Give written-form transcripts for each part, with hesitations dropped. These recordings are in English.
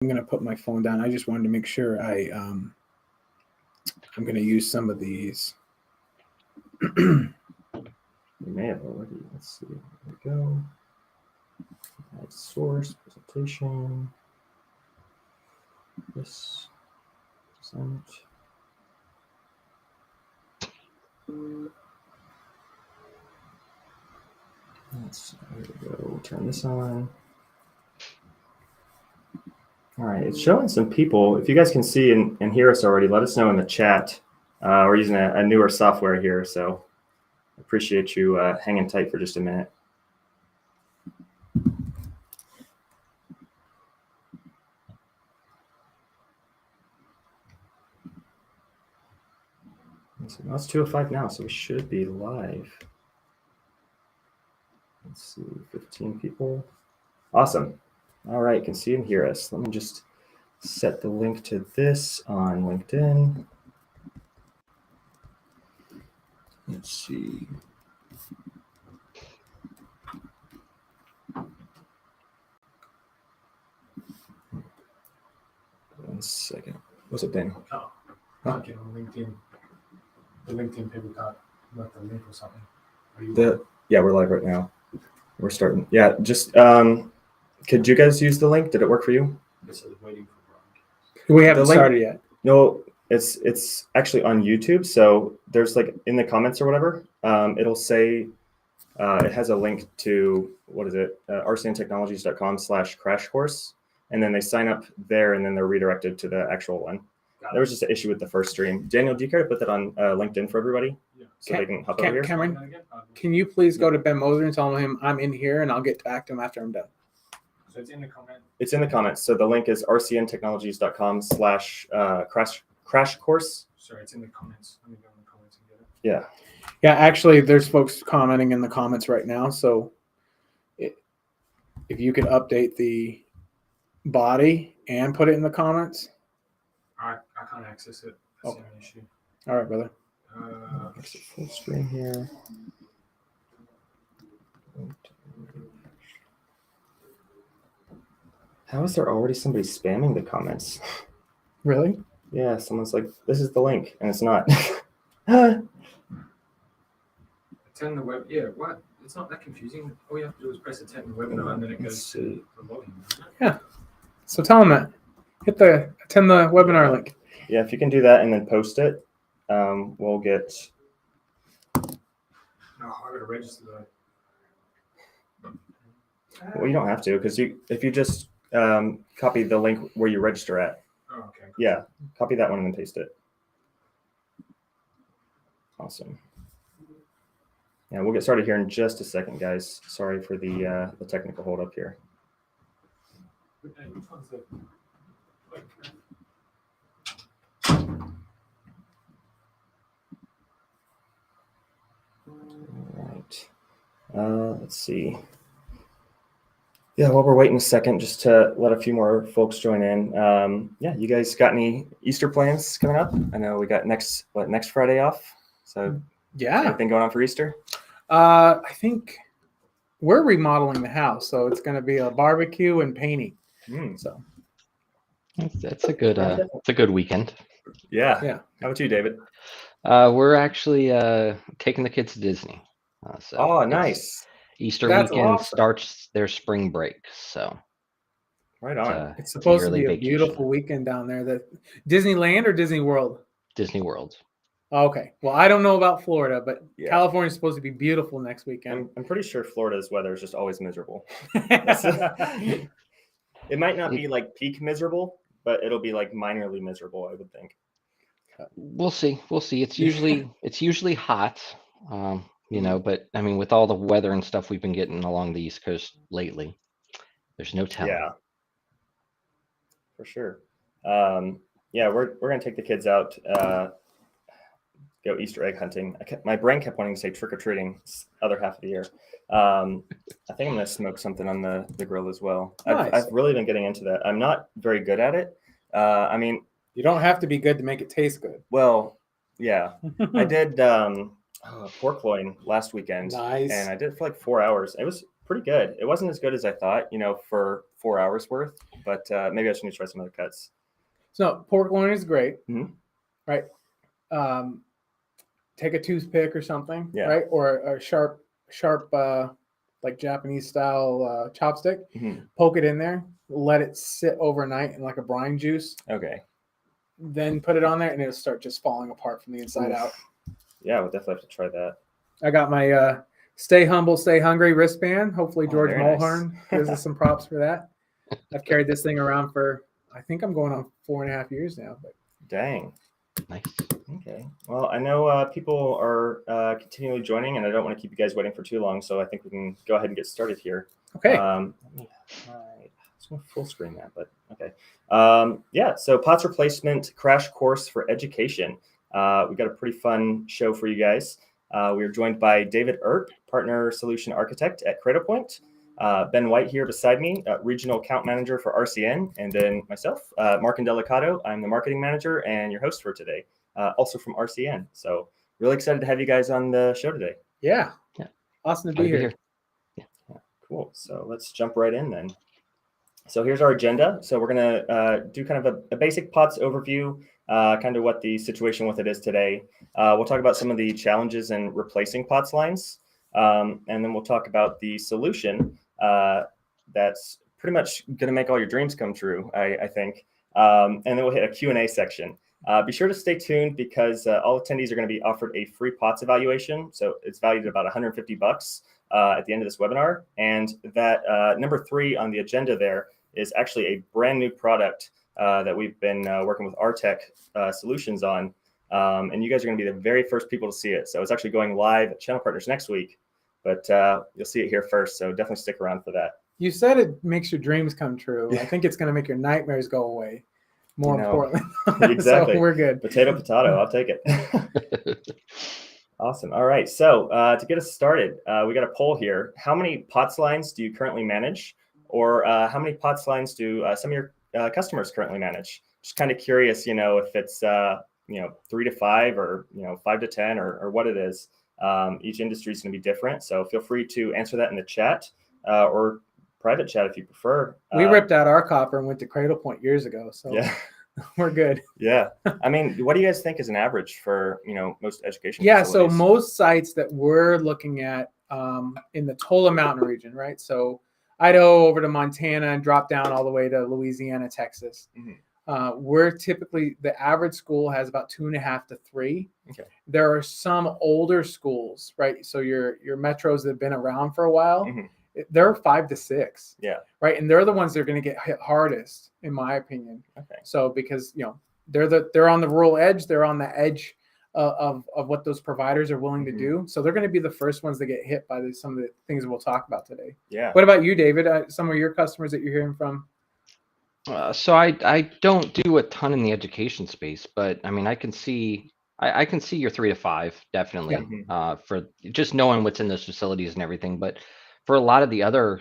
I'm going to put my phone down. I just wanted to make sure I'm going to use some of these. We may have already. Let's see. There we go. Add source, presentation. This. Present. There we go. We'll turn this on. All right, it's showing some people. If you guys can see and hear us already, let us know in the chat. We're using a newer software here, so I appreciate you hanging tight for just a minute. So it's 2:05 now, so we should be live. Let's see, 15 people. Awesome. All right, can see and hear us. Let me just set the link to this on LinkedIn. Let's see. One second. What's up, Daniel? Oh, I'll get on LinkedIn. The LinkedIn people can't let the link or something. Yeah, we're live right now. We're starting. Yeah, just could you guys use the link? Did it work for you? This is waiting for Brian. We haven't started yet. No, it's actually on YouTube. So there's like in the comments or whatever, it'll say it has a link to what is it? rcntechnologies.com/crash course, and then they sign up there, and then they're redirected to the actual one. There was just an issue with the first stream. Daniel, do you care to put that on LinkedIn for everybody? Yeah. So they can hop over here? Cameron, can you please go to Ben Moser and tell him I'm in here, and I'll get back to him after I'm done. So it's in the comment. It's in the comments. So the link is rcntechnologies.com/crash course. Sorry, it's in the comments. Let me go in the comments and get it. Yeah. Yeah, actually, there's folks commenting in the comments right now. So if you could update the body and put it in the comments. I can't access it. That's the only issue. All right, brother. There's a full screen here. How is there already somebody spamming the comments? Really? Yeah, someone's like, this is the link, and it's not. Attend the web. Yeah, what? It's not that confusing. All you have to do is press attend the webinar, and then it goes to the login. Yeah. So tell them that. Attend the webinar link. Yeah, if you can do that and then post it, we'll get. No, I gotta register though. Well, you don't have to, because if you just copy the link where you register at. Oh, okay. Cool. Yeah, copy that one and then paste it. Awesome. Yeah, we'll get started here in just a second, guys. Sorry for the technical hold up here. Which one's the? All right. Let's see. Yeah, while we're waiting a second, just to let a few more folks join in. Yeah, you guys got any Easter plans coming up? I know we got next Friday off. So yeah, anything going on for Easter? I think we're remodeling the house, so it's going to be a barbecue and painting. So it's a good weekend. Yeah. How about you, David? We're actually taking the kids to Disney. Oh, nice. Easter That's weekend awesome. starts their spring break, so right on. It's supposed to be a vacation. Beautiful weekend down there. That Disneyland or Disney World? Disney World. Okay. Well, I don't know about Florida, but Yeah. California is supposed to be beautiful next weekend. I'm pretty sure Florida's weather is just always miserable. It might not be like peak miserable, but it'll be like minorly miserable, I would think. We'll see. It's usually hot, but I mean, with all the weather and stuff we've been getting along the East Coast lately, there's no telling. Yeah, for sure. Yeah, we're gonna take the kids out, go Easter egg hunting. My brain kept wanting to say trick or treating. Other half of the year. I think I'm gonna smoke something on the grill as well. Nice. I've really been getting into that. I'm not very good at it. I mean, you don't have to be good to make it taste good. Well, yeah, I did pork loin last weekend. Nice. And I did it for like 4 hours. It was pretty good. It wasn't as good as I thought, for 4 hours worth, but maybe I just need to try some other cuts. So pork loin is great, Mhm. right? Take a toothpick or something, Yeah. right? Or a sharp, like Japanese style chopstick. Mhm. Poke it in there, let it sit overnight in like a brine juice. Okay. Then put it on there, and it'll start just falling apart from the inside out. Yeah, we'll definitely have to try that. I got my Stay Humble, Stay Hungry wristband. Hopefully George very nice. Mulhern gives us some props for that. I've carried this thing around for, I think I'm going on 4.5 years now. But Dang. Nice. Okay. Well, I know people are continually joining, and I don't want to keep you guys waiting for too long, so I think we can go ahead and get started here. okay. All right. I was going to full screen that, but okay. Yeah, so POTS replacement crash course for education. We got a pretty fun show for you guys. We are joined by David Earp, Partner Solution Architect at Cradlepoint. Ben White here beside me, Regional Account Manager for RCN, and then myself, Mark Indelicato. I'm the Marketing Manager and your host for today, also from RCN. So really excited to have you guys on the show today. Yeah. Yeah. Awesome to Glad be here. Yeah, cool. So let's jump right in then. So here's our agenda. So we're going to do kind of a basic POTS overview, kind of what the situation with it is today. We'll talk about some of the challenges in replacing POTS lines. And then we'll talk about the solution that's pretty much going to make all your dreams come true, I think. And then we'll hit a Q&A section. Be sure to stay tuned because all attendees are going to be offered a free POTS evaluation. So it's valued at about $150 at the end of this webinar. And that number 3 on the agenda there is actually a brand new product that we've been working with Artec Solutions on. And you guys are going to be the very first people to see it. So it's actually going live at Channel Partners next week, but you'll see it here first. So definitely stick around for that. You said it makes your dreams come true. Yeah. I think it's going to make your nightmares go away. More No. importantly. Exactly. So we're good. Potato, I'll take it. Awesome. All right. So to get us started, we got a poll here. How many POTS lines do you currently manage? Or how many POTS lines do some of your customers currently manage? Just kind of curious, if it's 3 to 5 or 5 to 10 or what it is. Each industry is going to be different, so feel free to answer that in the chat or private chat if you prefer. We ripped out our copper and went to Cradlepoint years ago, so yeah, we're good. Yeah. I mean, what do you guys think is an average for most education? Yeah, facilities? so most sites that we're looking at in the Tola Mountain region, right? So Idaho over to Montana and drop down all the way to Louisiana, Texas. Mm-hmm. We're typically, the average school has about 2.5 to 3. Okay. There are some older schools, right? So your metros that have been around for a while, Mm-hmm. they're 5 to 6. Yeah. Right. And they're the ones that are going to get hit hardest, in my opinion. Okay. So because, they're on the rural edge, they're on the edge of what those providers are willing to do. So they're going to be the first ones that get hit by some of the things we'll talk about today. Yeah. What about you, David? Some of your customers that you're hearing from? So I don't do a ton in the education space, but I mean, I can see your 3 to 5 definitely for just knowing what's in those facilities and everything. But for a lot of the other,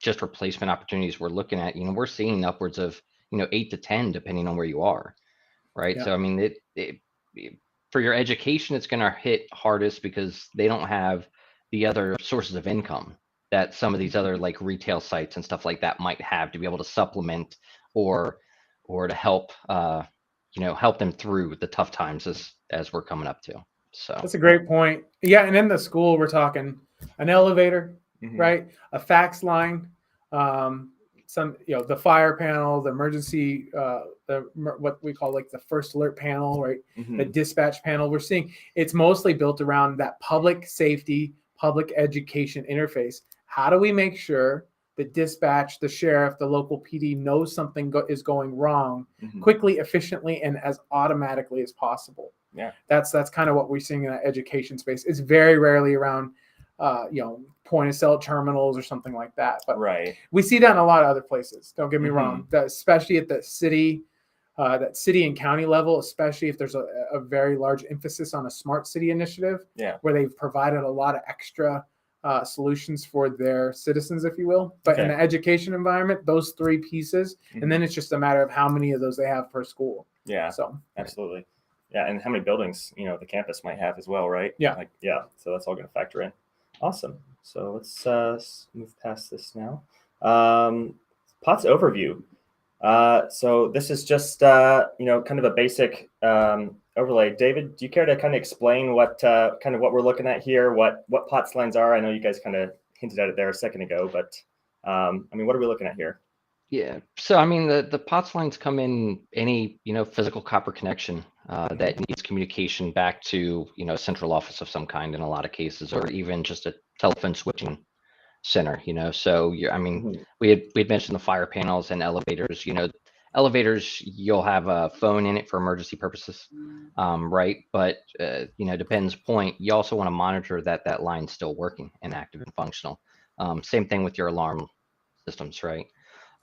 just replacement opportunities we're looking at, we're seeing upwards of, 8 to 10, depending on where you are. Right. Yeah. So, I mean, for your education, it's going to hit hardest because they don't have the other sources of income that some of these other like retail sites and stuff like that might have to be able to supplement or to help help them through the tough times as we're coming up to. So that's a great point. Yeah, and in the school we're talking an elevator, right? A fax line, some the fire panel, the emergency, what we call like the first alert panel, right? The dispatch panel. We're seeing it's mostly built around that public safety, public education interface. How do we make sure the dispatch, the sheriff, the local PD knows something is going wrong quickly, efficiently, and as automatically as possible? Yeah, that's kind of what we're seeing in that education space. It's very rarely around, point of sale terminals or something like that. But we see that in a lot of other places. Don't get me wrong, especially at the city, that city and county level, especially if there's a very large emphasis on a smart city initiative, where they've provided a lot of extra solutions for their citizens, if you will. But in the education environment, those 3 pieces, and then it's just a matter of how many of those they have per school. Yeah, so absolutely. Yeah, and how many buildings the campus might have as well, right? Yeah, so that's all going to factor in. Awesome. So let's move past this now. POTS overview. So this is just kind of a basic overlay. David, do you care to kind of explain what what we're looking at here, what POTS lines are? I know you guys kind of hinted at it there a second ago, but what are we looking at here? Yeah. So I mean, the POTS lines come in any physical copper connection that needs communication back to a central office of some kind in a lot of cases, or even just a telephone switching center. So we had mentioned the fire panels and elevators. Elevators, you'll have a phone in it for emergency purposes, right? But depends point. You also want to monitor that line's still working and active and functional. Same thing with your alarm systems, right?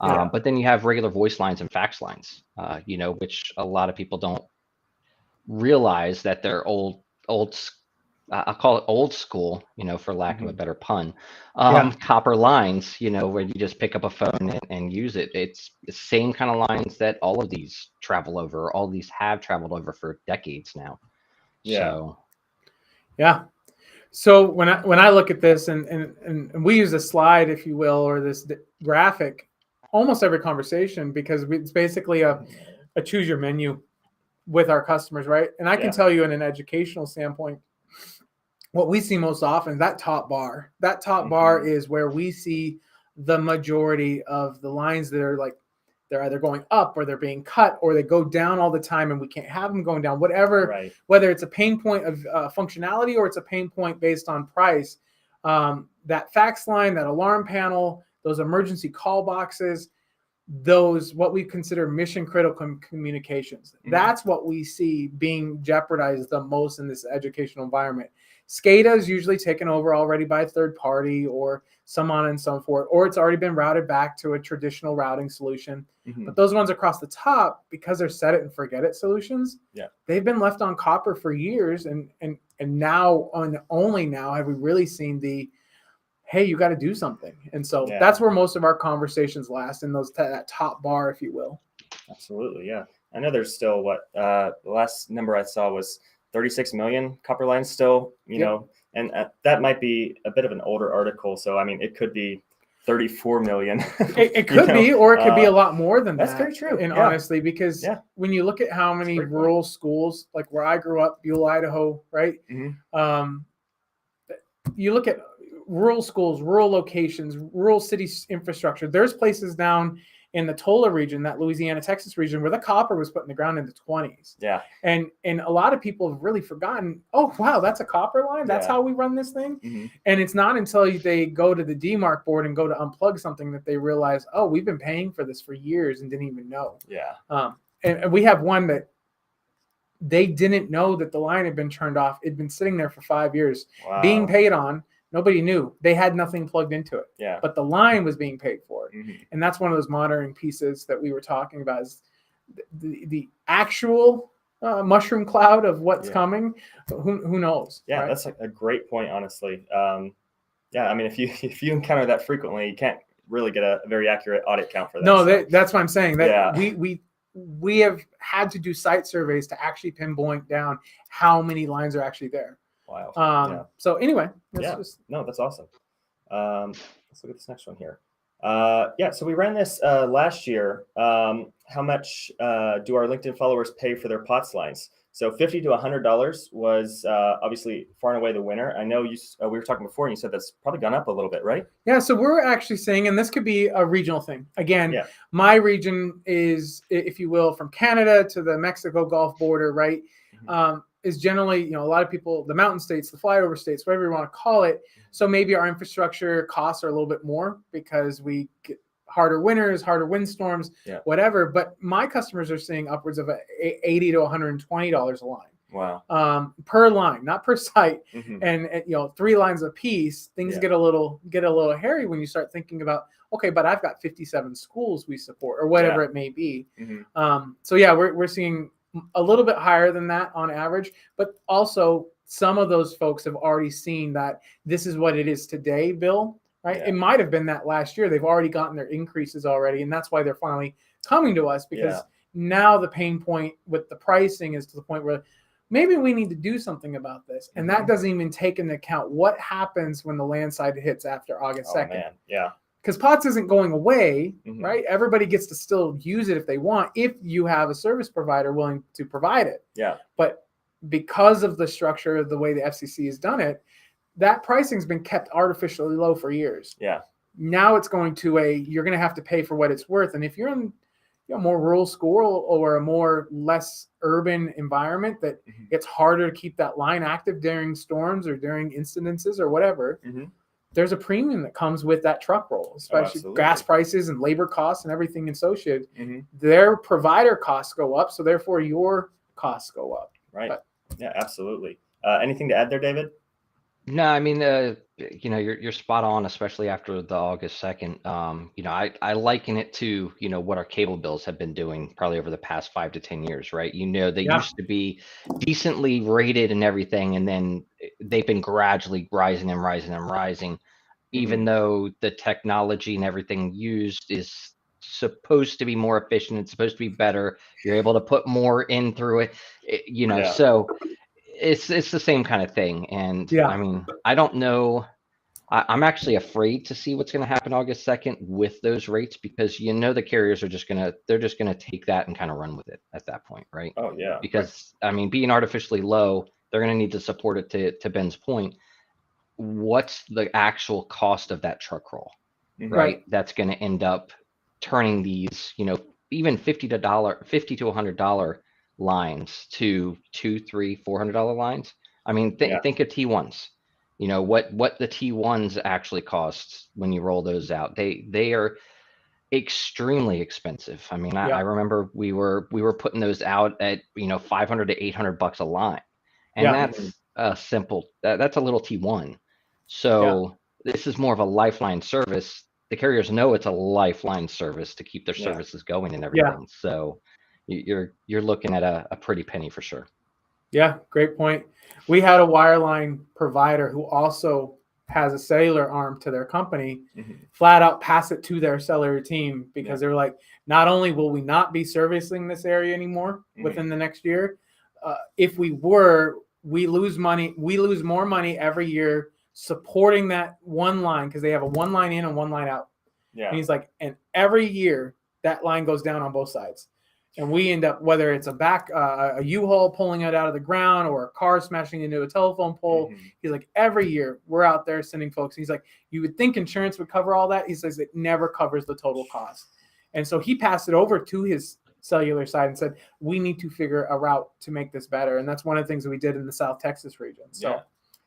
Yeah. But then you have regular voice lines and fax lines, which a lot of people don't realize that they're I'll call it old school, for lack of a better pun, copper lines, where you just pick up a phone and use it. It's the same kind of lines that all of these travel over. All these have traveled over for decades now. Yeah. So, yeah. So when I look at this and we use a slide, if you will, or this graphic, almost every conversation, because it's basically a choose your menu with our customers, right? And I can tell you in an educational standpoint, what we see most often, that top bar is where we see the majority of the lines that are like, they're either going up or they're being cut or they go down all the time and we can't have them going down, whatever, Right. Whether it's a pain point of functionality or it's a pain point based on price. That fax line, that alarm panel, those emergency call boxes, those what we consider mission critical communications. That's what we see being jeopardized the most in this educational environment. SCADA is usually taken over already by a third party or some on and so forth, or it's already been routed back to a traditional routing solution. But those ones across the top, because they're set it and forget it solutions, they've been left on copper for years, and now only now have we really seen the, hey, you got to do something. And so that's where most of our conversations last, in that top bar, if you will. Absolutely, yeah. I know there's still the last number I saw was 36 million copper lines still, you know, and that might be a bit of an older article. So, it could be 34 million. It could be, or it could be a lot more than that. That's very true. And honestly, because when you look at how many rural schools, like where I grew up, Buell, Idaho, right? You look at rural schools, rural locations, rural city infrastructure. There's places down in the Tola region, that Louisiana, Texas region, where the copper was put in the ground in the 20s. Yeah. And a lot of people have really forgotten, oh, wow, that's a copper line? That's how we run this thing? And it's not until they go to the DMARC board and go to unplug something that they realize, oh, we've been paying for this for years and didn't even know. Yeah. And we have one that they didn't know that the line had been turned off. It'd been sitting there for 5 years, being paid on. Nobody knew. They had nothing plugged into it. Yeah. But the line was being paid for. And that's one of those monitoring pieces that we were talking about, is the actual mushroom cloud of what's coming. Who knows? Yeah, right? That's a great point, honestly. If you encounter that frequently, you can't really get a very accurate audit count for that. No, that's what I'm saying. That we have had to do site surveys to actually pinpoint down how many lines are actually there. Wow. So anyway, no, that's awesome. Let's look at this next one here. So we ran this last year. How much do our LinkedIn followers pay for their POTS lines? So $50 to $100 was obviously far and away the winner. I know we were talking before, and you said that's probably gone up a little bit, right? Yeah. So we're actually seeing, and this could be a regional thing. Again, my region is, if you will, from Canada to the Mexico Gulf border, right? Is generally, a lot of people, the mountain states, the flyover states, whatever you want to call it. So maybe our infrastructure costs are a little bit more because we get harder winters, harder windstorms, whatever. But my customers are seeing upwards of $80 to $120 a line. Wow. Per line, not per site. And 3 lines a piece, things get a little hairy when you start thinking about, okay, but I've got 57 schools we support, or whatever it may be. We're seeing a little bit higher than that on average, but also some of those folks have already seen that this is what it is today, Bill, right? It might have been that last year. They've already gotten their increases already, and that's why they're finally coming to us, because now the pain point with the pricing is to the point where maybe we need to do something about this. And that doesn't even take into account what happens when the landslide hits after August 2nd. Man. Yeah. because POTS isn't going away, Mhm. right? Everybody gets to still use it if they want, if you have a service provider willing to provide it. Yeah. But because of the structure of the way the FCC has done it, that pricing's been kept artificially low for years. Yeah. Now it's going to you're going to have to pay for what it's worth. And if you're in a more rural school or a more less urban environment, that Mhm. it's harder to keep that line active during storms or during incidences or whatever. Mhm. There's a premium that comes with that truck roll, especially absolutely. gas prices and labor costs and everything associated. Mhm. Their provider costs go up, so therefore your costs go up. Right. But- Yeah, absolutely. Anything to add there, David? No, I mean, you're spot on, especially after the August 2nd. I liken it to, what our cable bills have been doing probably over the past 5 to 10 years, right? They Yeah. used to be decently rated and everything, and then they've been gradually rising and rising and rising, even though the technology and everything used is supposed to be more efficient. It's supposed to be better. You're able to put more in through it, Yeah. so it's the same kind of thing. And Yeah. I mean, I don't know. I'm actually afraid to see what's going to happen August 2nd with those rates, because the carriers are they're just gonna take that and kind of run with it at that point, right? Oh yeah. Because I mean, being artificially low, they're going to need to support it to Ben's point. What's the actual cost of that truck roll, Mhm. right? That's going to end up turning these, even $50 to $100 lines to $200, $300, $400 lines. I mean, Yeah. think of T1s. What the T1s actually costs when you roll those out. They are extremely expensive. I mean, I remember we were putting those out at $500 to $800 a line, and Yeah. that's a simple. That's a little T1. So this is more of a lifeline service. The carriers know it's a lifeline service to keep their Yeah. services going and everything. So you're looking at a pretty penny for sure. Yeah, great point. We had a wireline provider who also has a cellular arm to their company, Mhm. flat out pass it to their cellular team because Yeah. they were like, not only will we not be servicing this area anymore within the next year, if we were, we lose money. We lose more money every year supporting that one line because they have a one line in and one line out. Yeah. And he's like, and every year that line goes down on both sides. And we end up, whether it's a U-Haul pulling it out of the ground or a car smashing into a telephone pole. Mhm. He's like, every year we're out there sending folks. He's like, you would think insurance would cover all that. He says it never covers the total cost. And so he passed it over to his cellular side and said, we need to figure a route to make this better. And that's one of the things that we did in the South Texas region. So Yeah.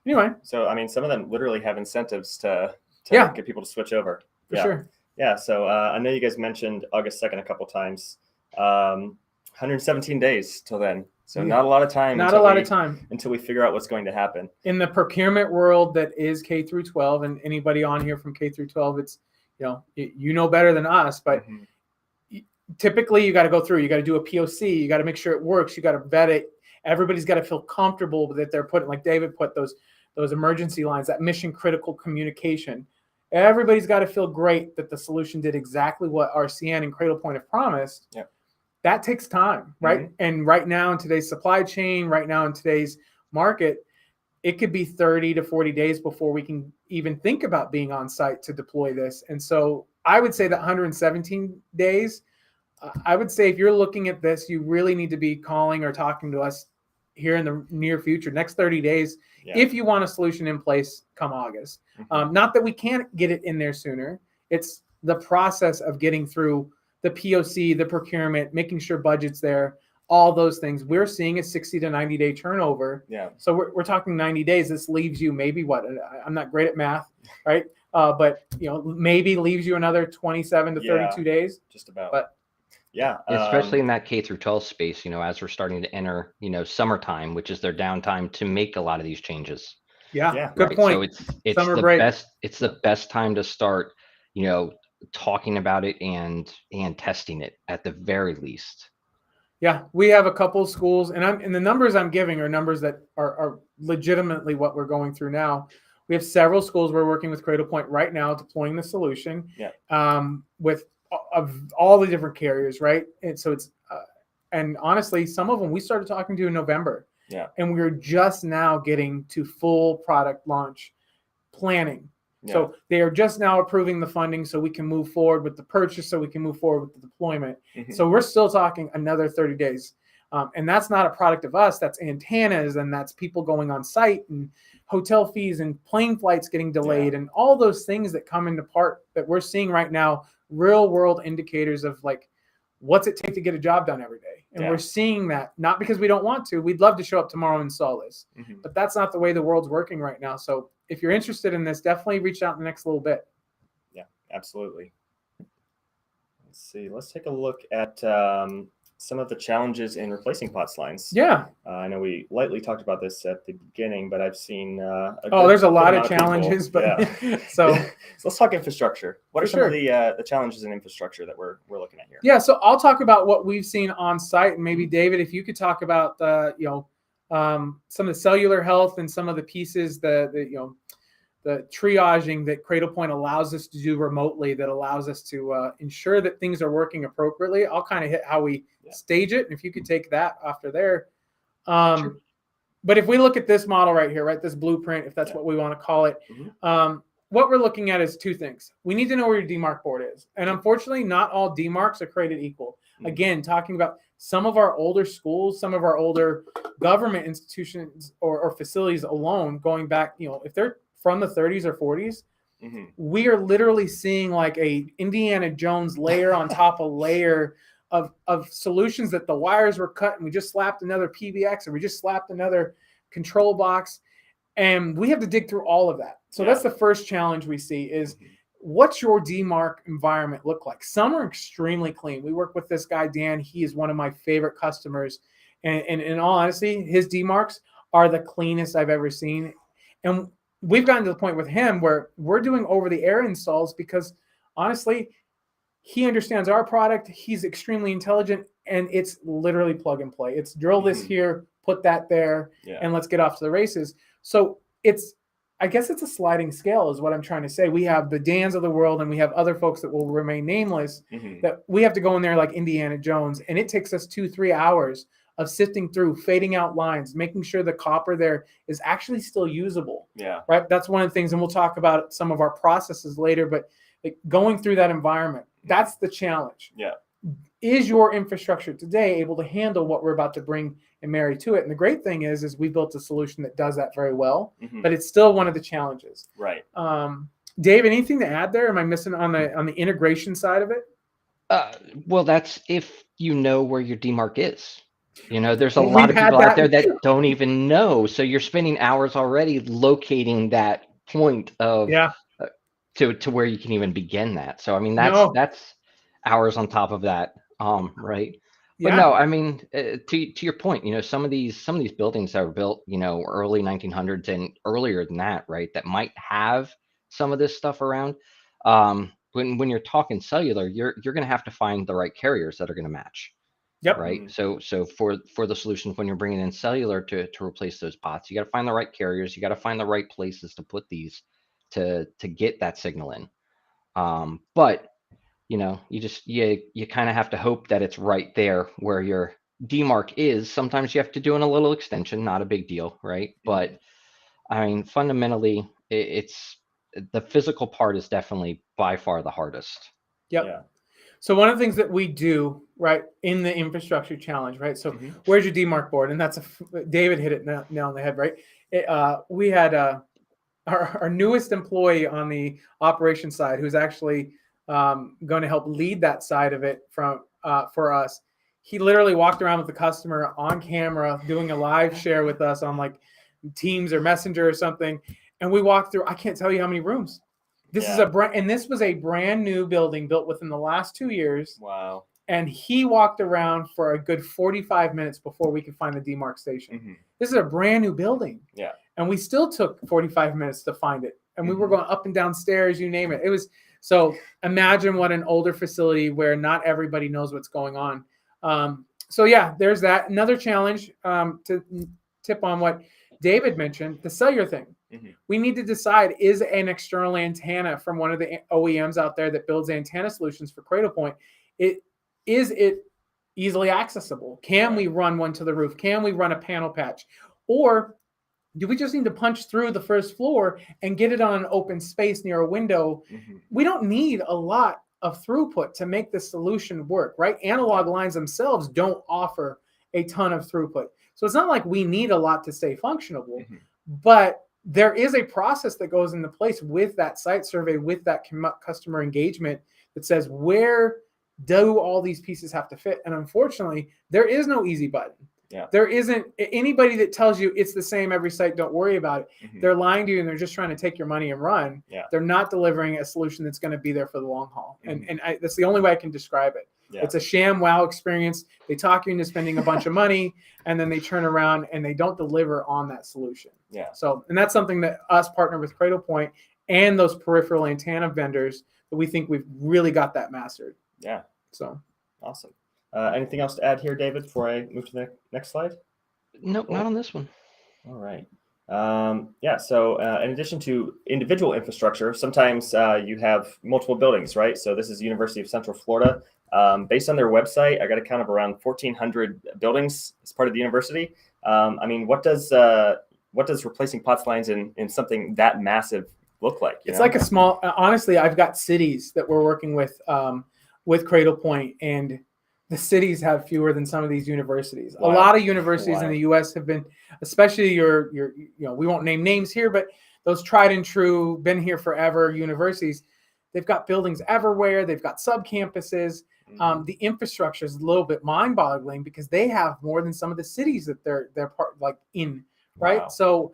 anyway, So I mean, some of them literally have incentives to Yeah. get people to switch over. for Yeah. sure. Yeah. So I know you guys mentioned August 2nd a couple times. 117 days till then. So Yeah. not a lot of time. Not a lot of time. until we figure out what's going to happen. In the procurement world that is K through 12, and anybody on here from K through 12, it's, you know better than us, but Mhm. typically you got to go through, you got to do a POC, you got to make sure it works, you got to vet it. Everybody's got to feel comfortable that they're putting, like David put, those emergency lines, that mission critical communication. Everybody's got to feel great that the solution did exactly what RCN and Cradle Point have promised. Yeah. That takes time, right? Mhm. And right now in today's supply chain, right now in today's market, it could be 30 to 40 days before we can even think about being on site to deploy this. And so I would say that 117 days, I would say if you're looking at this, you really need to be calling or talking to us here in the near future, next 30 days, Yeah. if you want a solution in place come August. Mhm. Not that we can't get it in there sooner. It's the process of getting through the POC, the procurement, making sure budget's there, all those things. We're seeing a 60 to 90 day turnover. Yeah. So we're talking 90 days. This leaves you maybe what? I'm not great at math, right? But maybe leaves you another 27 to 32 days. Just about. But yeah. Especially in that K through 12 space, as we're starting to enter, summertime, which is their downtime to make a lot of these changes. Yeah. Good Right? point. So it's Summer the break. best. It's the best time to start, talking about it and testing it at the very least. Yeah, we have a couple schools, and the numbers I'm giving are numbers that are legitimately what we're going through now. We have several schools we're working with Cradle Point right now, deploying the solution. Yeah. With of all the different carriers, right? And so it's and honestly, some of them we started talking to in November. Yeah. And we're just now getting to full product launch planning. So they are just now approving the funding so we can move forward with the purchase, so we can move forward with the deployment. So we're still talking another 30 days. And that's not a product of us. That's antennas, and that's people going on site, and hotel fees, and plane flights getting delayed, and all those things that come into part that we're seeing right now, real world indicators of like, what's it take to get a job done every day? And we're seeing that, not because we don't want to. We'd love to show up tomorrow and install this, but that's not the way the world's working right now. So if you're interested in this, definitely reach out in the next little bit. Yeah, absolutely. Let's see. Let's take a look at some of the challenges in replacing POTS lines. Yeah. I know we lightly talked about this at the beginning, but I've seen there's a lot of challenges. But so let's talk infrastructure. What are some of the challenges in infrastructure that we're looking at here? Yeah, so I'll talk about what we've seen on site, and maybe David, if you could talk about some of the cellular health and some of the pieces, the triaging that Cradlepoint allows us to do remotely, that allows us to ensure that things are working appropriately. I'll kind of hit how we stage it, and if you could take that after there. Sure. But if we look at this model right here, right, this blueprint, if that's what we want to call it, what we're looking at is two things. We need to know where your DMARC board is. And unfortunately, not all DMARCs are created equal. Again, talking about some of our older schools, some of our older government institutions or facilities alone, going back, if they're from the 30s or 40s, we are literally seeing like a Indiana Jones layer on top of layer of solutions that the wires were cut, and we just slapped another PBX, or we just slapped another control box, and we have to dig through all of that. So that's the first challenge we see is what's your DMARC environment look like? Some are extremely clean. We work with this guy, Dan. He is one of my favorite customers. And in all honesty, his DMARCs are the cleanest I've ever seen. And we've gotten to the point with him where we're doing over-the-air installs because, honestly, he understands our product. He's extremely intelligent, and it's literally plug and play. It's drill this here, put that there, and let's get off to the races. So I guess it's a sliding scale is what I'm trying to say. We have the Dans of the world, and we have other folks that will remain nameless that we have to go in there like Indiana Jones, and it takes us 2-3 hours of sifting through, fading out lines, making sure the copper there is actually still usable. Yeah. Right. That's one of the things, and we'll talk about some of our processes later, but like going through that environment, that's the challenge. Yeah. Is your infrastructure today able to handle what we're about to bring and marry to it? And the great thing is we built a solution that does that very well, but it's still one of the challenges. Right. Dave, anything to add there? Am I missing on the integration side of it? Well, that's if you know where your DMARC is. There's a lot of people out there that don't even know. So you're spending hours already locating that point of to where you can even begin that. So I mean that's hours on top of that, right? But no, I mean to your point, some of these buildings that were built, early 1900s and earlier than that, right? That might have some of this stuff around. When you're talking cellular, you're going to have to find the right carriers that are going to match. Yep. Right. So for the solutions when you're bringing in cellular to replace those pots, you got to find the right carriers. You got to find the right places to put these to get that signal in. But you kind of have to hope that it's right there where your DMARC is. Sometimes you have to do a little extension, not a big deal, right? But I mean, fundamentally, it's the physical part is definitely by far the hardest. Yep. Yeah. So one of the things that we do, right, in the infrastructure challenge, right? So where's your DMARC board? And that's David hit it nail on the head, right? We had our newest employee on the operations side, who's actually going to help lead that side of it for us. He literally walked around with the customer on camera, doing a live share with us on like Teams or Messenger or something. And we walked through, I can't tell you how many rooms. This was a brand new building built within the last 2 years. Wow. And he walked around for a good 45 minutes before we could find the DMARC station. This is a brand new building. Yeah. And we still took 45 minutes to find it. And we were going up and down stairs, you name it. It was, so imagine what an older facility where not everybody knows what's going on. So yeah, there's that. Another challenge to tip on what David mentioned, the cellular thing. We need to decide, is an external antenna from one of the OEMs out there that builds antenna solutions for Cradlepoint, is it easily accessible? Can we run one to the roof? Can we run a panel patch? Or Do we just need to punch through the first floor and get it on an open space near a window? We don't need a lot of throughput to make the solution work, right? Analog lines themselves don't offer a ton of throughput. So it's not like we need a lot to stay functional, but there is a process that goes into place with that site survey, with that customer engagement that says, where do all these pieces have to fit? And unfortunately, there is no easy button. Yeah. There isn't anybody that tells you it's the same every site. Don't worry about it. They're lying to you, and they're just trying to take your money and run. Yeah. They're not delivering a solution that's going to be there for the long haul. And that's the only way I can describe it. Yeah. It's a sham wow experience. They talk you into spending a bunch of money, and then they turn around and they don't deliver on that solution. Yeah. So, and that's something that us partner with Cradlepoint and those peripheral antenna vendors that we think we've really got that mastered. Yeah. So awesome. Anything else to add here, David, before I move to the next slide? Nope, not on this one. All right. So in addition to individual infrastructure, sometimes you have multiple buildings, right? So this is University of Central Florida. Based on their website, I got a count of around 1,400 buildings as part of the university. I mean, what does replacing POTS lines in something that massive look like? It's like a small, honestly, I've got cities that we're working with Cradlepoint, and the cities have fewer than some of these universities. Wow. A lot of universities in the U.S. have been, especially your we won't name names here, but those tried and true, been here forever universities, they've got buildings everywhere. They've got sub-campuses. The infrastructure is a little bit mind-boggling because they have more than some of the cities that they're part in, right? Wow. So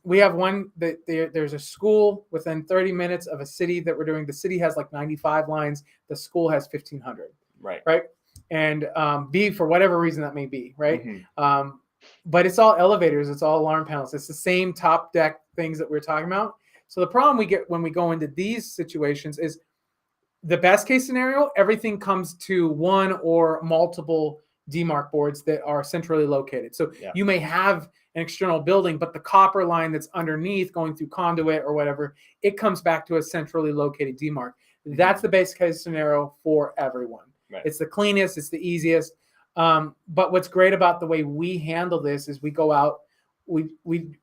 we have one that there's a school within 30 minutes of a city that we're doing. The city has like 95 lines. The school has 1,500. Right. And B, for whatever reason that may be, right? But it's all elevators. It's all alarm panels. It's the same top deck things that we're talking about. So the problem we get when we go into these situations is the best case scenario, everything comes to one or multiple DMARC boards that are centrally located. So you may have an external building, but the copper line that's underneath going through conduit or whatever, it comes back to a centrally located DMARC. That's the best case scenario for everyone. Right. It's the cleanest, it's the easiest. But what's great about the way we handle this is we go out, we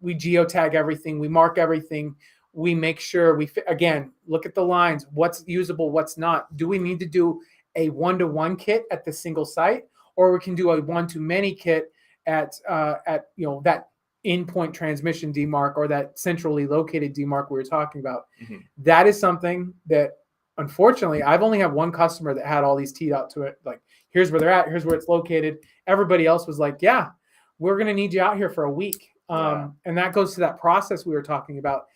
geotag everything, we mark everything, we make sure again, look at the lines, what's usable, what's not. Do we need to do a one-to-one kit at the single site, or we can do a one-to-many kit at that in-point transmission DMARC or that centrally located DMARC we were talking about. That is something that, unfortunately, I've only had one customer that had all these teed out to it. Like, here's where they're at. Here's where it's located. Everybody else was like, yeah, we're going to need you out here for a week. And that goes to that process we were talking about.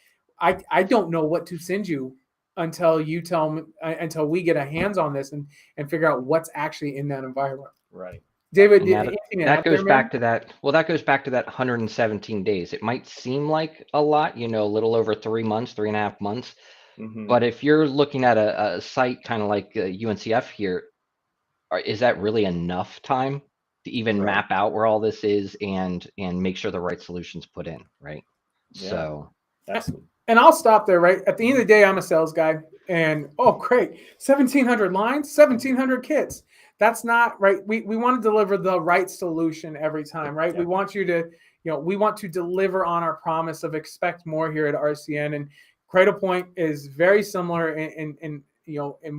I don't know what to send you until you tell me, until we get a hands on this and figure out what's actually in that environment. Right. David, that goes back to that. Well, that goes back to that 117 days. It might seem like a lot, a little over 3 months, 3.5 months. But if you're looking at a site kind of like UNCF here, is that really enough time to even map out where all this is and make sure the right solution's put in, right? Yeah. So, and I'll stop there, right? At the end of the day, I'm a sales guy, and great, 1,700 lines, 1,700 kits. That's not right. We want to deliver the right solution every time, right? Yeah. We want you to, we want to deliver on our promise of expect more here at RCN, and Cradlepoint is very similar in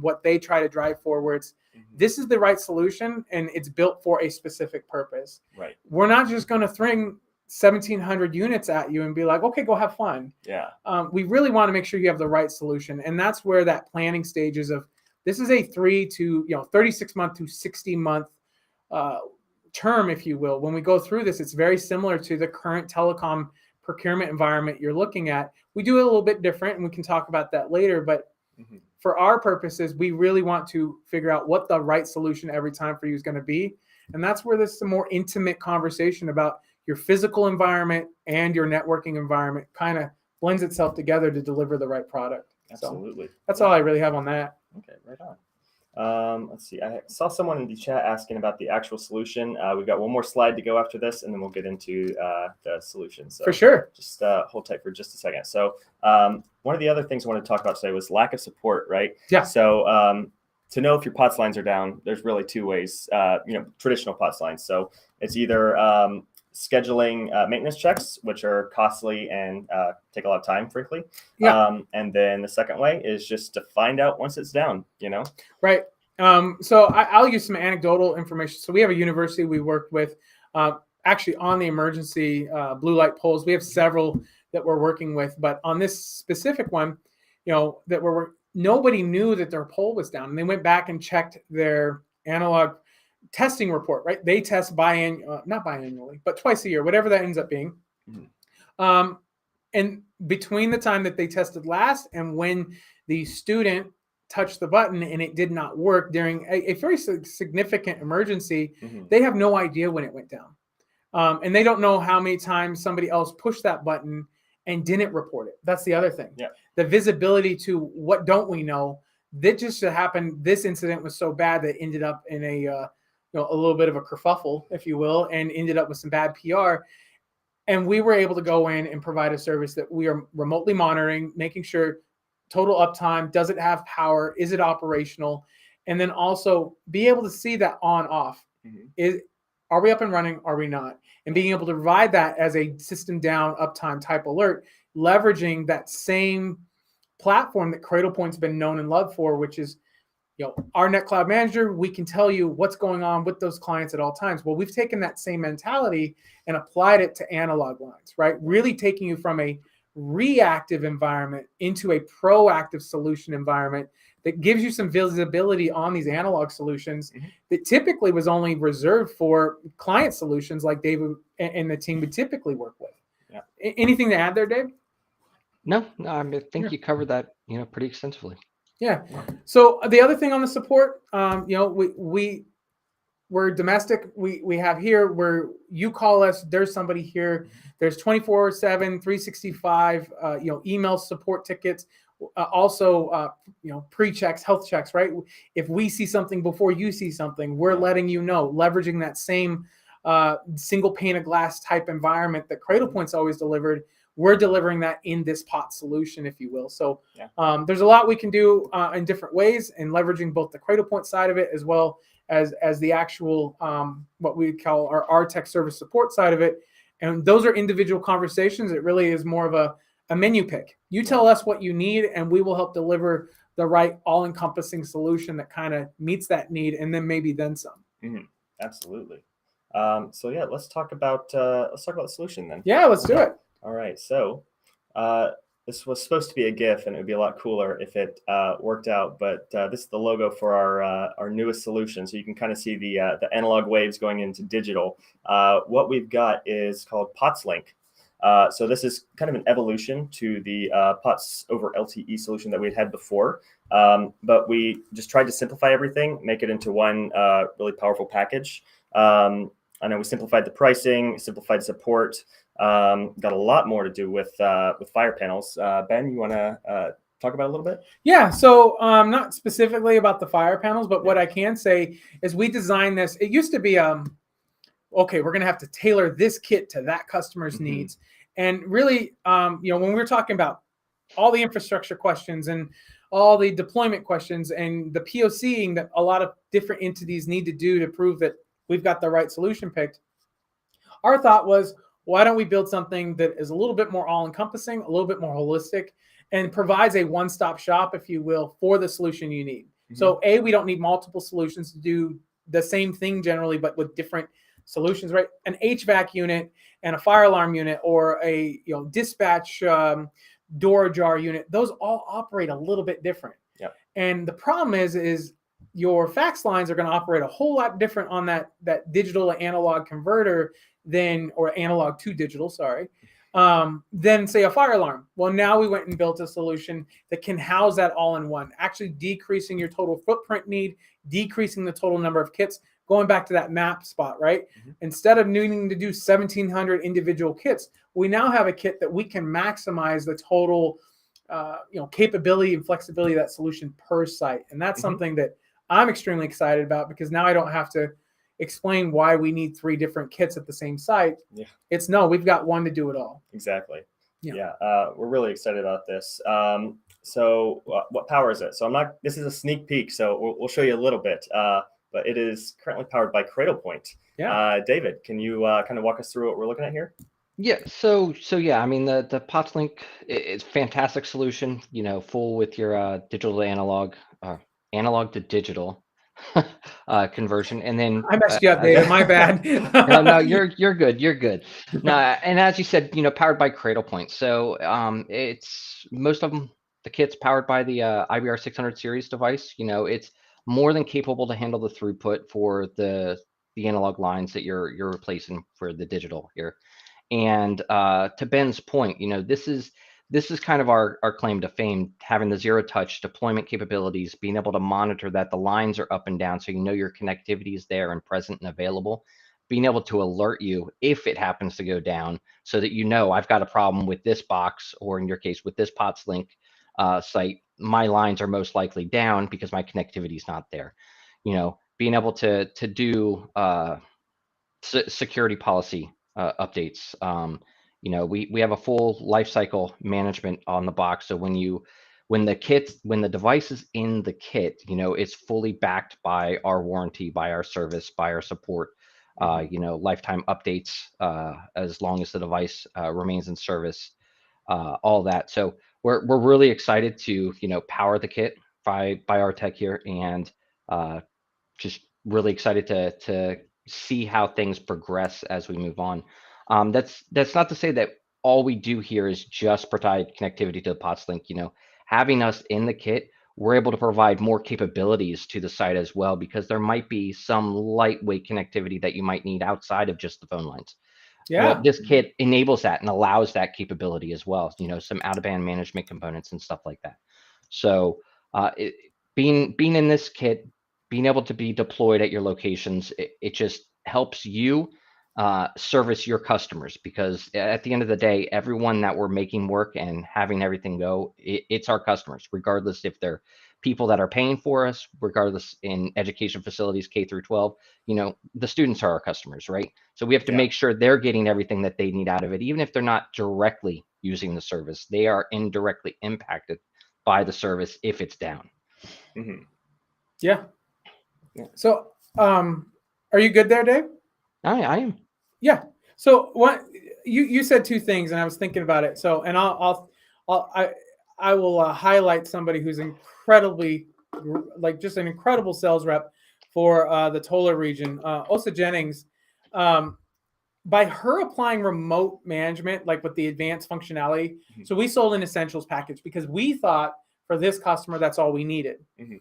what they try to drive forwards. This is the right solution, and it's built for a specific purpose. Right. We're not just going to throw 1,700 units at you and be like, okay, go have fun. Yeah. We really want to make sure you have the right solution, and that's where that planning stages of this is a 36 month to 60 month term, if you will. When we go through this, it's very similar to the current telecom procurement environment you're looking at. We do it a little bit different, and we can talk about that later. But for our purposes, we really want to figure out what the right solution every time for you is going to be. And that's where this is a more intimate conversation about your physical environment and your networking environment kind of blends itself together to deliver the right product. Absolutely. So that's all I really have on that. Okay, right on. Let's see. I saw someone in the chat asking about the actual solution. We've got one more slide to go after this, and then we'll get into the solution. So for sure. Just hold tight for just a second. So one of the other things I wanted to talk about today was lack of support, right? Yeah. So to know if your POTS lines are down, there's really two ways, traditional POTS lines. So it's either scheduling maintenance checks, which are costly and take a lot of time, frankly. Yeah. And then the second way is just to find out once it's down, Right. So I'll use some anecdotal information. So we have a university we worked with actually on the emergency blue light poles. We have several that we're working with, but on this specific one, nobody knew that their pole was down. And they went back and checked their analog testing report, right? They test not biannually, but twice a year, whatever that ends up being. Mm-hmm. And between the time that they tested last and when the student touched the button and it did not work during a very significant emergency, mm-hmm. they have no idea when it went down. And they don't know how many times somebody else pushed that button and didn't report it. That's the other thing. Yeah. The visibility to what don't we know. That just happened. This incident was so bad that it ended up in a little bit of a kerfuffle, if you will, and ended up with some bad PR. And we were able to go in and provide a service that we are remotely monitoring, making sure total uptime, does it have power, is it operational, and then also be able to see that on off. Mm-hmm. Are we up and running? Are we not? And being able to provide that as a system down uptime type alert, leveraging that same platform that Cradlepoint's been known and loved for, which is, our Net Cloud Manager. We can tell you what's going on with those clients at all times. Well, we've taken that same mentality and applied it to analog lines, right? Really taking you from a reactive environment into a proactive solution environment that gives you some visibility on these analog solutions mm-hmm. that typically was only reserved for client solutions like David and the team would typically work with. Yeah. Anything to add there, Dave? No, I think you covered that, pretty extensively. Yeah. So the other thing on the support, we're domestic. We have here where you call us, there's somebody here. There's 24/7, 365, email support tickets. Also, pre-checks, health checks, right? If we see something before you see something, we're letting you know, leveraging that same single pane of glass type environment that Cradlepoint's always delivered. We're delivering that in this pot solution, if you will. So there's a lot we can do in different ways and leveraging both the Cradlepoint side of it as well as the actual what we call our tech service support side of it. And those are individual conversations. It really is more of a menu pick. You tell us what you need and we will help deliver the right all-encompassing solution that kind of meets that need and then maybe then some. Mm-hmm. Absolutely. Let's talk about the solution then. Yeah, let's do it. All right, so this was supposed to be a GIF, and it would be a lot cooler if it worked out. But this is the logo for our newest solution, so you can kind of see the analog waves going into digital. What we've got is called POTS Link. So this is kind of an evolution to the POTS over LTE solution that we had before, but we just tried to simplify everything, make it into one really powerful package. I know we simplified the pricing, simplified support. Got a lot more to do with fire panels. Ben, you want to talk about it a little bit? Yeah, so not specifically about the fire panels, but what I can say is we designed this. It used to be, okay, we're going to have to tailor this kit to that customer's mm-hmm. needs. And really, when we were talking about all the infrastructure questions and all the deployment questions and the POCing that a lot of different entities need to do to prove that we've got the right solution picked, our thought was, why don't we build something that is a little bit more all-encompassing, a little bit more holistic, and provides a one-stop shop, if you will, for the solution you need. Mm-hmm. So, we don't need multiple solutions to do the same thing generally, but with different solutions, right? An HVAC unit and a fire alarm unit or a dispatch door ajar unit, those all operate a little bit different. Yep. And the problem is your fax lines are going to operate a whole lot different on that digital to analog converter or analog to digital, than say a fire alarm. Well, now we went and built a solution that can house that all in one, actually decreasing your total footprint need, decreasing the total number of kits, going back to that map spot, right? Mm-hmm. Instead of needing to do 1,700 individual kits, we now have a kit that we can maximize the total capability and flexibility of that solution per site. And that's mm-hmm. something that I'm extremely excited about because now I don't have to explain why we need 3 different kits at the same site. Yeah. We've got one to do it all. Exactly. Yeah. We're really excited about this. So what power is it? So this is a sneak peek. So we'll show you a little bit. but it is currently powered by Cradlepoint. Yeah. David, can you kind of walk us through what we're looking at here? Yeah, so yeah, I mean the POTS link is fantastic solution, full with your digital to analog to digital conversion, and then I messed you up, David. My bad. no, you're good. You're good. No, and as you said, powered by Cradlepoint. So it's most of them. The kit's powered by the IBR 600 series device. It's more than capable to handle the throughput for the analog lines that you're replacing for the digital here. And to Ben's point, this is kind of our claim to fame, having the zero touch deployment capabilities, being able to monitor that the lines are up and down, so your connectivity is there and present and available, being able to alert you if it happens to go down, so that I've got a problem with this box, or in your case with this POTS link site, my lines are most likely down because my connectivity is not there. Being able to do security policy updates. We have a full life cycle management on the box. So when the device is in the kit, it's fully backed by our warranty, by our service, by our support. Lifetime updates as long as the device remains in service. All that. So we're really excited to power the kit by our tech here, and just really excited to see how things progress as we move on. That's not to say that all we do here is just provide connectivity to the POTS link. Having us in the kit, we're able to provide more capabilities to the site as well, because there might be some lightweight connectivity that you might need outside of just the phone lines. Yeah. Well, this kit enables that and allows that capability as well. Some out-of-band management components and stuff like that. So being in this kit, being able to be deployed at your locations, it just helps you service your customers, because at the end of the day, everyone that we're making work and having everything go, it's our customers, regardless if they're people that are paying for us, regardless in education facilities, K through 12, the students are our customers, right? So we have to make sure they're getting everything that they need out of it, even if they're not directly using the service. They are indirectly impacted by the service if it's down. Mm-hmm. Yeah. So, are you good there, Dave? I am. Yeah. So what you said two things, and I was thinking about it. So, and I will highlight somebody who's incredibly, just an incredible sales rep for the Tola region, Osa Jennings. By her applying remote management, like with the advanced functionality, so we sold an essentials package because we thought for this customer that's all we needed. Mm-hmm.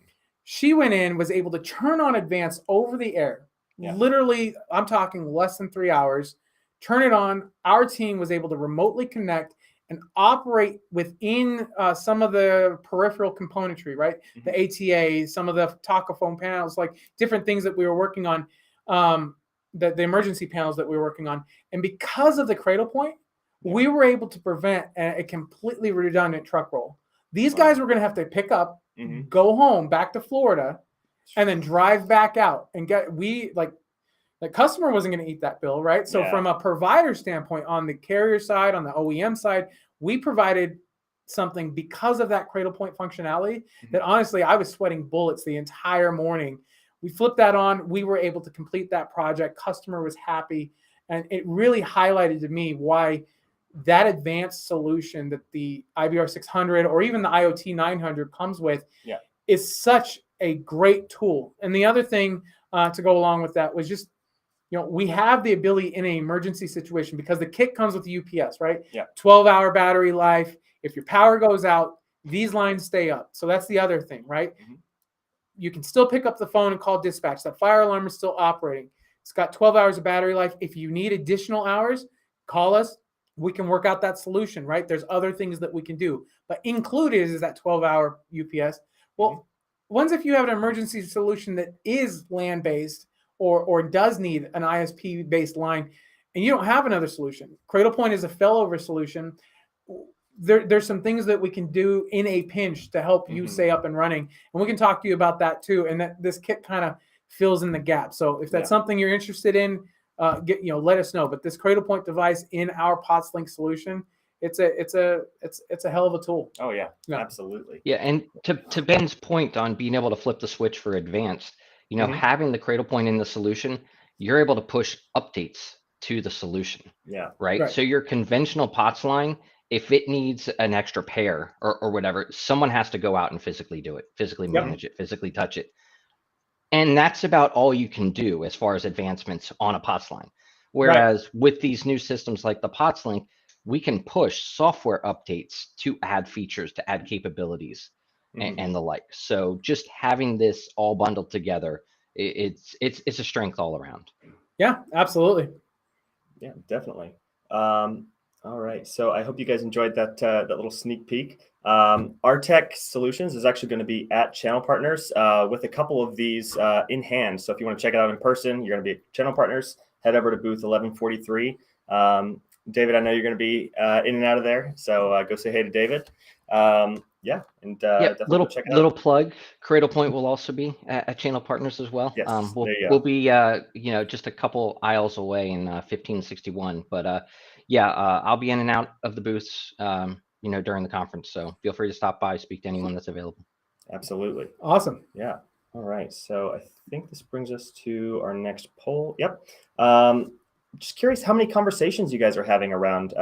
She went in, was able to turn on advanced over the air. Yeah. Literally, I'm talking less than 3 hours. Turn it on. Our team was able to remotely connect and operate within some of the peripheral componentry, right? Mm-hmm. The ATA, some of the Talkaphone panels, like different things that we were working on, the emergency panels that we were working on. And because of the Cradlepoint, we were able to prevent a completely redundant truck roll. These guys were going to have to pick up, go home, back to Florida, and then drive back out and the customer wasn't going to eat that bill, right? So from a provider standpoint, on the carrier side, on the OEM side, we provided something because of that Cradlepoint functionality that honestly, I was sweating bullets the entire morning. We flipped that on. We were able to complete that project. Customer was happy. And it really highlighted to me why that advanced solution that the IBR 600 or even the IoT 900 comes with is such a great tool. And the other thing to go along with that was just, we have the ability in an emergency situation, because the kit comes with UPS, right? 12-hour battery life. If your power goes out, these lines stay up. So that's the other thing, right? Mm-hmm. You can still pick up the phone and call dispatch. That fire alarm is still operating. It's got 12 hours of battery life. If you need additional hours, call us. We can work out that solution, right? There's other things that we can do. But included is that 12-hour UPS. Well, once if you have an emergency solution that is land-based or does need an ISP-based line, and you don't have another solution, Cradlepoint is a failover solution. There's some things that we can do in a pinch to help you stay up and running. And we can talk to you about that too. And that this kit kind of fills in the gap. So if that's something you're interested in, let us know. But this Cradlepoint device in our POTS Link solution, it's a hell of a tool. Oh yeah, absolutely. Yeah, and to Ben's point on being able to flip the switch for advanced, You know, Mhm. having the cradle point in the solution, you're able to push updates to the solution, Yeah. right? Right. So your conventional POTS line, if it needs an extra pair or whatever, someone has to go out and physically do it, physically Yep. manage it, physically touch it. And that's about all you can do as far as advancements on a POTS line. Whereas with these new systems like the POTS link, we can push software updates to add features, to add capabilities Mhm. and the like. So just having this all bundled together, it's a strength all around. Yeah, absolutely. Yeah, definitely. All right. So I hope you guys enjoyed that little sneak peek. Our Tech Solutions is actually going to be at Channel Partners with a couple of these in hand. So if you want to check it out in person, you're going to be at Channel Partners. Head over to booth 1143. David, I know you're going to be in and out of there, so go say hey to David. Yeah, and Yep, definitely go check it little out. plug. Cradle Point will also be at Channel Partners as well. Yes, there you We'll go. be just a couple aisles away in 1561. But I'll be in and out of the booths during the conference. So feel free to stop by, speak to anyone that's available. Absolutely. Awesome. Yeah. All right. So I think this brings us to our next poll. Yep. Just curious how many conversations you guys are having around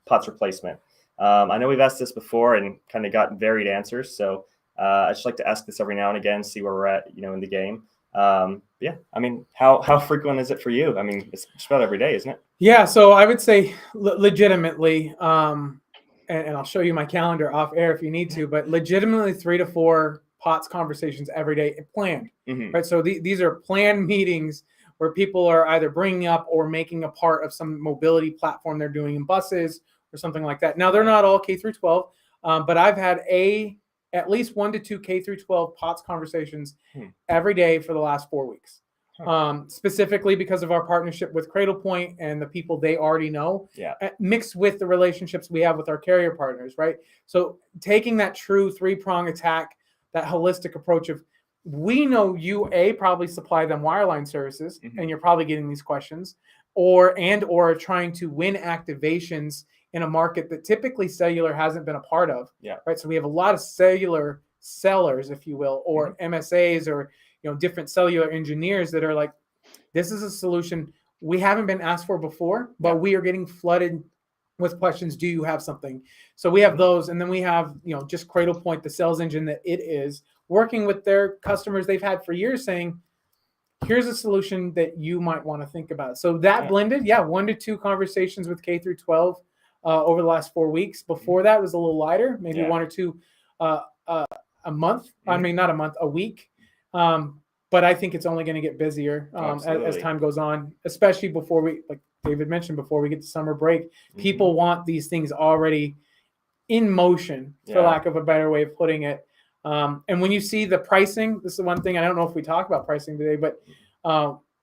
POTS replacement. I know we've asked this before and kind of got varied answers. So I just like to ask this every now and again, see where we're at, in the game. Yeah. I mean, how frequent is it for you? I mean, it's just about every day, isn't it? Yeah, so I would say legitimately, and I'll show you my calendar off air if you need to, but legitimately 3 to 4 POTS conversations every day planned, Mhm. right? So these are planned meetings where people are either bringing up or making a part of some mobility platform they're doing in buses or something like that. Now they're not all K through 12, but I've had at least 1 to 2 K through 12 POTS conversations every day for the last 4 weeks. Specifically because of our partnership with Cradle Point and the people they already know, mixed with the relationships we have with our carrier partners, right? So taking that true 3-prong attack, that holistic approach of, we know you probably supply them wireline services, and you're probably getting these questions, or trying to win activations in a market that typically cellular hasn't been a part of. Right. So we have a lot of cellular sellers, if you will, or MSAs, or different cellular engineers that are like, this is a solution we haven't been asked for before, but we are getting flooded with questions. Do you have something? So we have those, and then we have just Cradle Point, the sales engine that it is, working with their customers they've had for years, saying, here's a solution that you might want to think about. So that blended, 1 to 2 conversations with K through 12 over the last 4 weeks. Before that was a little lighter, maybe 1 or 2 a month. I mean, not a month, a week. But I think it's only going to get busier as time goes on, especially before we, like David mentioned, before we get to summer break. People want these things already in motion, for lack of a better way of putting it. And when you see the pricing, this is the one thing, I don't know if we talk about pricing today, but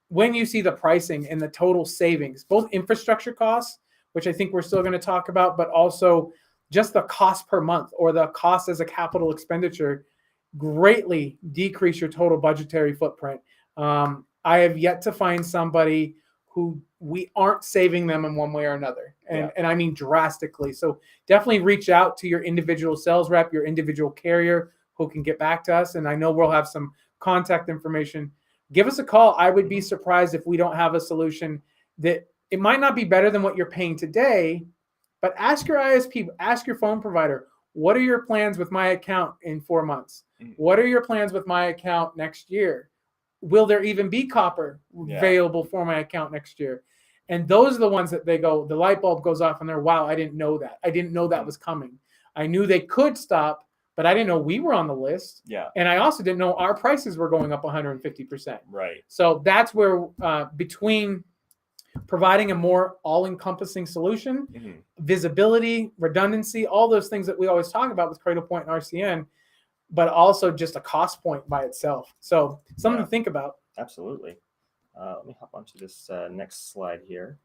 when you see the pricing and the total savings, both infrastructure costs, which I think we're still going to talk about, but also just the cost per month or the cost as a capital expenditure, greatly decrease your total budgetary footprint. I have yet to find somebody who we aren't saving them in one way or another. And I mean drastically. So definitely reach out to your individual sales rep, your individual carrier who can get back to us. And I know we'll have some contact information. Give us a call. I would be surprised if we don't have a solution that it might not be better than what you're paying today, but ask your ISP, ask your phone provider, what are your plans with my account in 4 months? What are your plans with my account next year? Will there even be copper available for my account next year? And those are the ones that the light bulb goes off and they're, wow, I didn't know that. I didn't know that was coming. I knew they could stop, but I didn't know we were on the list. And I also didn't know our prices were going up 150%. Right. So that's where between providing a more all-encompassing solution, visibility, redundancy, all those things that we always talk about with Cradle Point and RCN, but also just a cost point by itself. So something to think about. Absolutely. Let me hop onto this next slide here.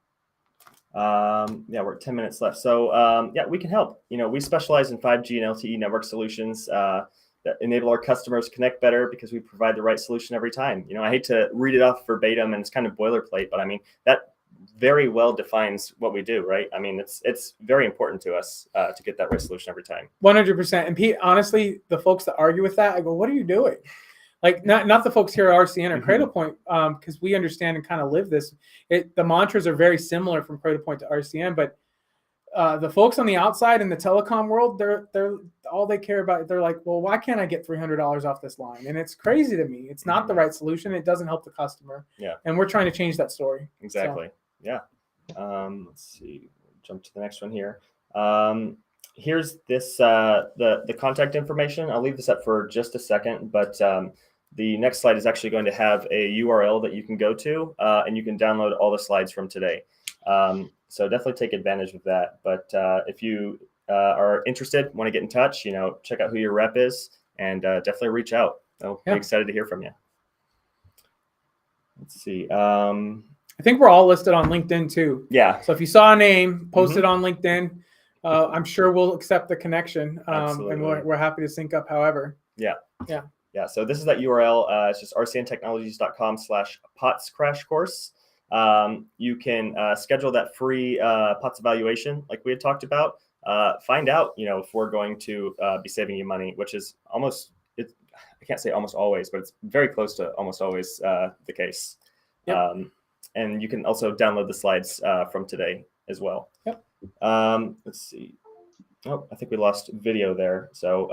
We're at 10 minutes left. So we can help. We specialize in 5G and LTE network solutions that enable our customers to connect better because we provide the right solution every time. I hate to read it off verbatim and it's kind of boilerplate, but I mean, that very well defines what we do, right? I mean, it's very important to us to get that right solution every time. 100%. And Pete, honestly, the folks that argue with that, I go, what are you doing? like not the folks here at RCN or Mhm. Cradlepoint, because we understand and kind of live this. The mantras are very similar from Cradlepoint to RCN, but the folks on the outside in the telecom world, they're all they care about. They're like, well, why can't I get $300 off this line? And it's crazy to me. It's not the right solution. It doesn't help the customer. Yeah. And we're trying to change that story. Exactly. Yeah. Let's see. Jump to the next one here. Here's this the contact information. I'll leave this up for just a second, but the next slide is actually going to have a URL that you can go to, and you can download all the slides from today. So definitely take advantage of that. But if you are interested, want to get in touch, check out who your rep is, and definitely reach out. I'll be excited to hear from you. Let's see. I think we're all listed on LinkedIn too. Yeah. So if you saw a name, post it on LinkedIn. I'm sure we'll accept the connection, and we're happy to sync up however. Yeah. Yeah. Yeah. So this is that URL. It's just rcntechnologies.com/POTS crash course. You can schedule that free POTS evaluation like we had talked about. Find out, if we're going to be saving you money, which is almost, I can't say almost always, but it's very close to almost always the case. Yep. And you can also download the slides from today as well. Yep. Let's see. Oh, I think we lost video there. So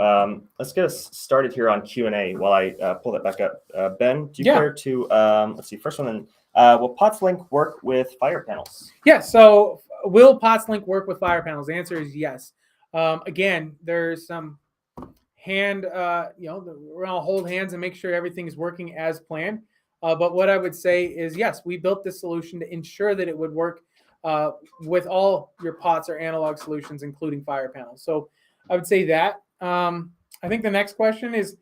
let's get us started here on Q&A while I pull that back up. Ben, do you care to, let's see, first one, will POTS Link work with fire panels? Yeah, so will POTS Link work with fire panels? The answer is yes. Again, there's some we're going to hold hands and make sure everything is working as planned. But what I would say is, yes, we built this solution to ensure that it would work with all your POTS or analog solutions, including fire panels. So I would say that. I think the next question is,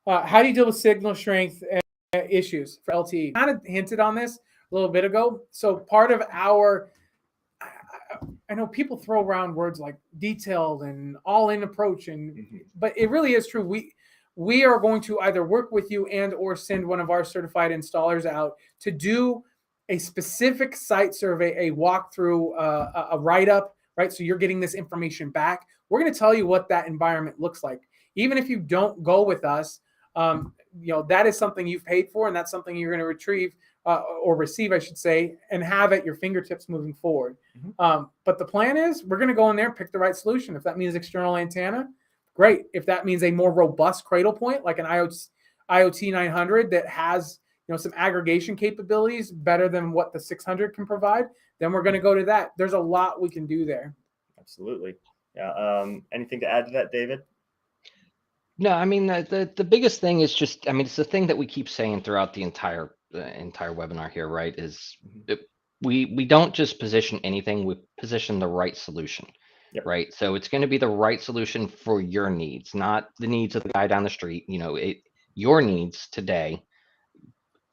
how do you deal with signal strength issues for LTE? Kind of hinted on this a little bit ago. So part of our, I know people throw around words like detailed and all-in approach, but it really is true. We are going to either work with you and or send one of our certified installers out to do a specific site survey, a walkthrough, a write-up, right? So you're getting this information back. We're going to tell you what that environment looks like. Even if you don't go with us, that is something you've paid for, and that's something you're going to retrieve or receive, I should say, and have at your fingertips moving forward. But the plan is we're going to go in there and pick the right solution. If that means external antenna, great. If that means a more robust cradle point, like an IoT 900 that has some aggregation capabilities better than what the 600 can provide, then we're going to go to that. There's a lot we can do there. Absolutely. Yeah. Anything to add to that, David? No, I mean, the biggest thing is just, it's the thing that we keep saying throughout the entire webinar here, right? Is we don't just position anything, we position the right solution. Yep. Right. So it's going to be the right solution for your needs, not the needs of the guy down the street. Your needs today,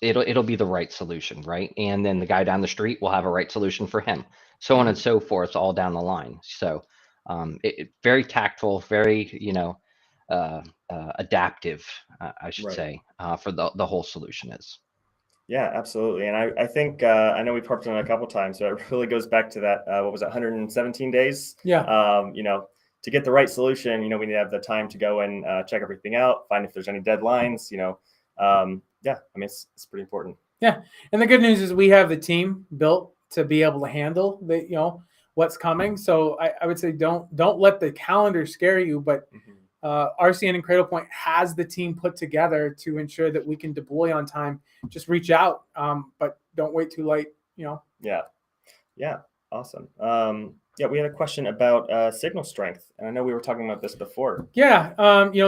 it'll be the right solution, right? And then the guy down the street will have a right solution for him, so on and so forth, all down the line. So very tactful, very adaptive, I should say, for the whole solution is. Yeah, absolutely. And I think I know we've harped on it a couple of times, so it really goes back to that, what was it, 117 days? Yeah. To get the right solution, we need to have the time to go and check everything out, find if there's any deadlines, it's pretty important. Yeah. And the good news is we have the team built to be able to handle what's coming. So I would say don't let the calendar scare you, but RCN and Cradlepoint has the team put together to ensure that we can deploy on time. Just reach out, but don't wait too late. Yeah. Awesome. We had a question about signal strength, and I know we were talking about this before. Yeah.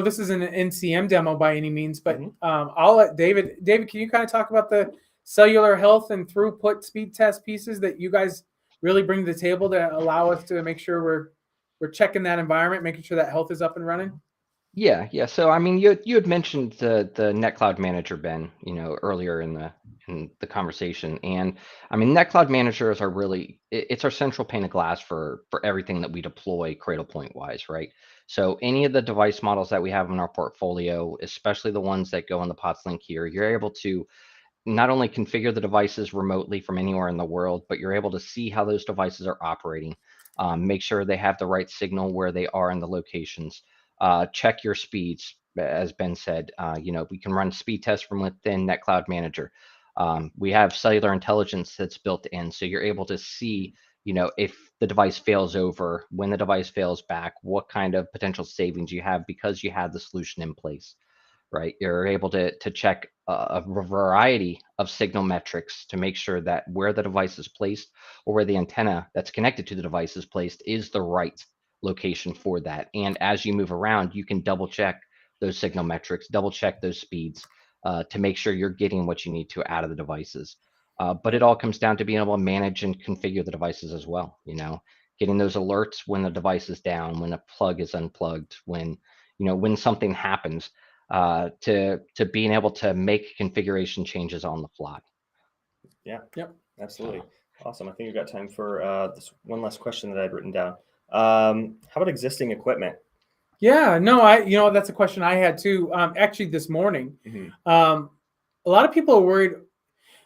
This isn't an NCM demo by any means, but I'll let David, can you kind of talk about the cellular health and throughput speed test pieces that you guys really bring to the table to allow us to make sure we're checking that environment, making sure that health is up and running? Yeah. So you had mentioned the NetCloud Manager, Ben, earlier in the conversation, and NetCloud Managers are really it's our central pane of glass for everything that we deploy Cradlepoint wise, right? So any of the device models that we have in our portfolio, especially the ones that go on the POTS link here, you're able to not only configure the devices remotely from anywhere in the world, but you're able to see how those devices are operating, make sure they have the right signal where they are in the locations, check your speeds, as Ben said, we can run speed tests from within NetCloud Manager. We have cellular intelligence that's built in, so you're able to see, if the device fails over, when the device fails back, what kind of potential savings you have because you have the solution in place, right? You're able to check a variety of signal metrics to make sure that where the device is placed or where the antenna that's connected to the device is placed is the right location for that. And as you move around, you can double check those signal metrics, double check those speeds to make sure you're getting what you need to out of the devices. But it all comes down to being able to manage and configure the devices as well. Getting those alerts when the device is down, when a plug is unplugged, when something happens, to being able to make configuration changes on the fly. Yeah. Yep. Absolutely. Awesome. I think you've got time for this one last question that I'd written down. How about existing equipment? Yeah, no, that's a question I had too. Actually, this morning, a lot of people are worried.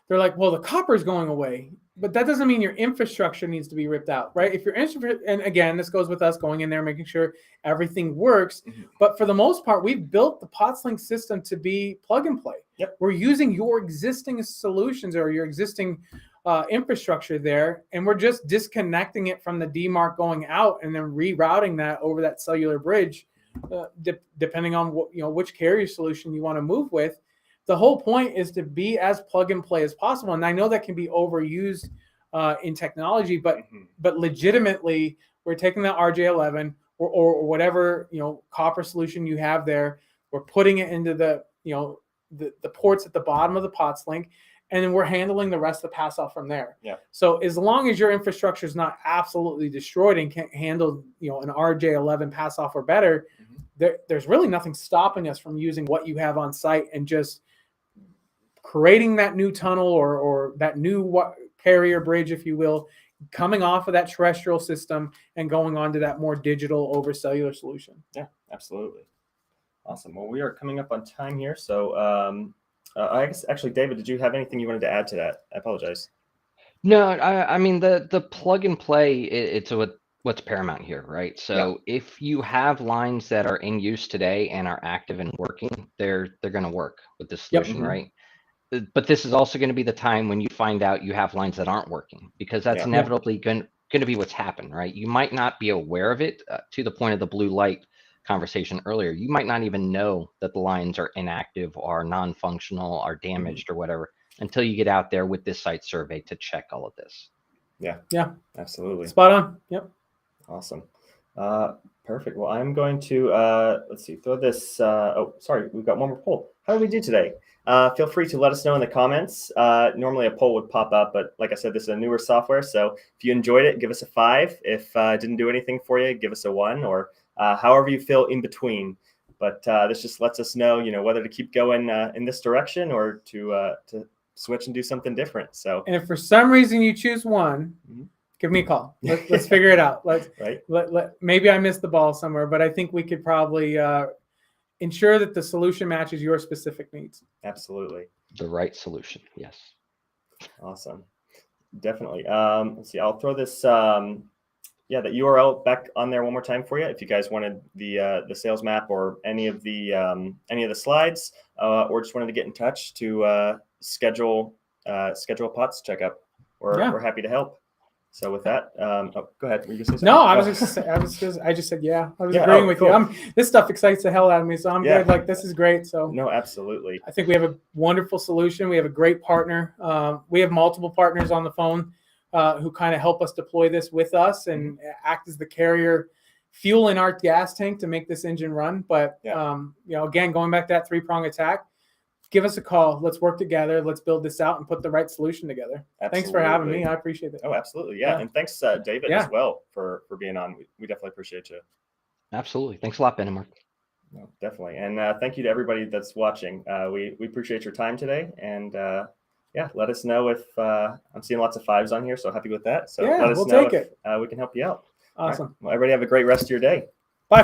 They're like, well, the copper is going away, but that doesn't mean your infrastructure needs to be ripped out, right? If your infrastructure, and again, this goes with us going in there, making sure everything works. But for the most part, we've built the POTS-Link system to be plug and play. Yep. We're using your existing solutions or your existing infrastructure there, and we're just disconnecting it from the DMARC going out and then rerouting that over that cellular bridge, depending on which carrier solution you want to move with. The whole point is to be as plug and play as possible. And I know that can be overused in technology, but legitimately, we're taking that RJ11 or whatever copper solution you have there. We're putting it into the ports at the bottom of the POTS-Link, and then we're handling the rest of the pass off from there. Yeah. So as long as your infrastructure is not absolutely destroyed and can't handle an RJ11 pass off or better, there's really nothing stopping us from using what you have on site and just creating that new tunnel or that new carrier bridge, if you will, coming off of that terrestrial system and going on to that more digital over cellular solution. Yeah, absolutely. Awesome. Well, we are coming up on time here. So I guess, actually, David, did you have anything you wanted to add to that? I apologize. No, I mean, the plug and play, it's what's paramount here, right? So if you have lines that are in use today and are active and working, they're going to work with this solution, right? But this is also going to be the time when you find out you have lines that aren't working, because that's inevitably going to be what's happened, right? You might not be aware of it to the point of the blue light conversation earlier. You might not even know that the lines are inactive or non-functional or damaged or whatever until you get out there with this site survey to check all of this. Yeah, absolutely. Spot on. Yep. Awesome. Perfect. Well, I'm going to, let's see, throw this, sorry, we've got one more poll. How did we do today? Feel free to let us know in the comments. Normally a poll would pop up, but like I said, this is a newer software. So if you enjoyed it, give us a 5. If it didn't do anything for you, give us a 1, or however you feel in between. But this just lets us know, whether to keep going in this direction or to switch and do something different. So, and if for some reason you choose 1, give me a call. Let's figure it out. Maybe I missed the ball somewhere, but I think we could probably ensure that the solution matches your specific needs. Absolutely. The right solution. Yes. Awesome. Definitely. Let's see. I'll throw this, that URL back on there one more time for you. If you guys wanted the sales map or any of the slides, or just wanted to get in touch to schedule a POTS checkup, we're happy to help. So with that, go ahead. Were you gonna say something? No, I just said yeah. I was agreeing with you. This stuff excites the hell out of me, so I'm good. Like, this is great. So no, absolutely. I think we have a wonderful solution. We have a great partner. We have multiple partners on the phone who kind of help us deploy this with us and act as the carrier fuel in our gas tank to make this engine run. But again, going back to that 3-prong attack, give us a call. Let's work together. Let's build this out and put the right solution together. Absolutely. Thanks for having me. I appreciate it. Oh, absolutely. Yeah. And thanks, David, as well, for being on. We definitely appreciate you. Absolutely. Thanks a lot, Ben and Mark. No, definitely. And thank you to everybody that's watching. We appreciate your time today. And let us know if I'm seeing lots of 5s on here. So happy with that. So let us know if we can help you out. Awesome. Right. Well, everybody have a great rest of your day.